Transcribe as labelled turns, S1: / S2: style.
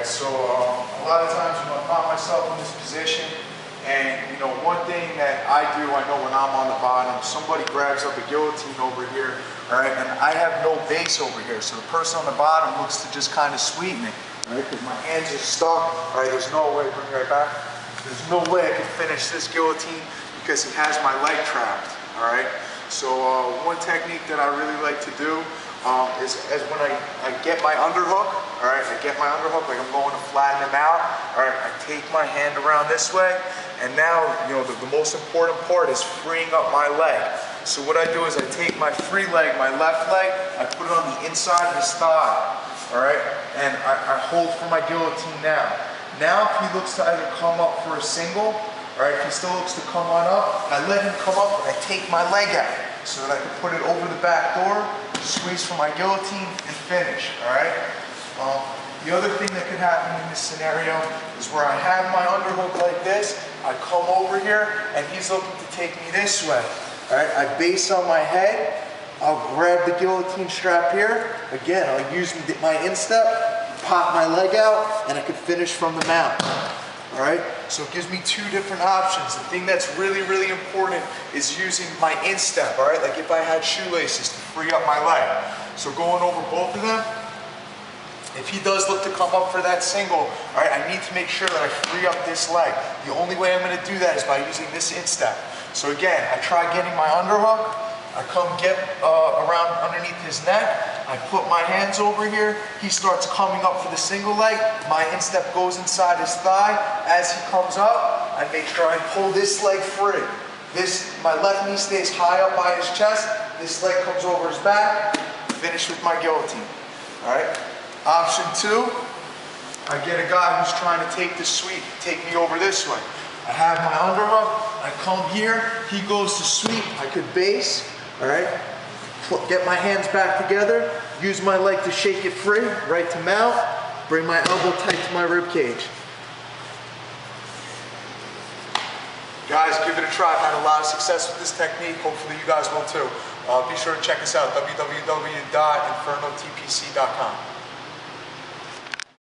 S1: so a lot of times, I find myself in this position, and one thing that I do, I know when I'm on the bottom, somebody grabs up a guillotine over here, all right, and I have no base over here, so the person on the bottom looks to just kind of sweep me, all right, because my hands are stuck. All right, there's no way, bring it right back. There's no way I can finish this guillotine because he has my leg trapped, all right. So one technique that I really like to do is when I get my underhook, all right, I get my underhook like I'm going to flatten him out, all right, I take my hand around this way, and now, the most important part is freeing up my leg. So what I do is I take my free leg, my left leg, I put it on the inside of his thigh, all right, and I hold for my guillotine now. Now if he looks to either come up for a single, all right, if he still looks to come on up, I let him come up, I take my leg out so that I can put it over the back door, squeeze for my guillotine, and finish, all right? The other thing that could happen in this scenario is where I have my underhook like this, I come over here, and he's looking to take me this way, all right? I base on my head, I'll grab the guillotine strap here, again, I'll use my instep, pop my leg out, and I can finish from the mount. All right, so it gives me two different options. The thing that's really, really important is using my instep, all right? Like if I had shoelaces to free up my leg. So going over both of them, if he does look to come up for that single, all right, I need to make sure that I free up this leg. The only way I'm gonna do that is by using this instep. So again, I try getting my underhook, I come get around underneath his neck, I put my hands over here, he starts coming up for the single leg, my instep goes inside his thigh. As he comes up, I make sure I pull this leg free. My left knee stays high up by his chest, this leg comes over his back, finish with my guillotine, all right? Option two, I get a guy who's trying to take the sweep, take me over this way. I have my underhook, I come here, he goes to sweep, I could base, all right, get my hands back together, use my leg to shake it free, right to mount, bring my elbow tight to my rib cage. Guys, give it a try. I've had a lot of success with this technique. Hopefully you guys will too. Be sure to check us out, www.infernotpc.com.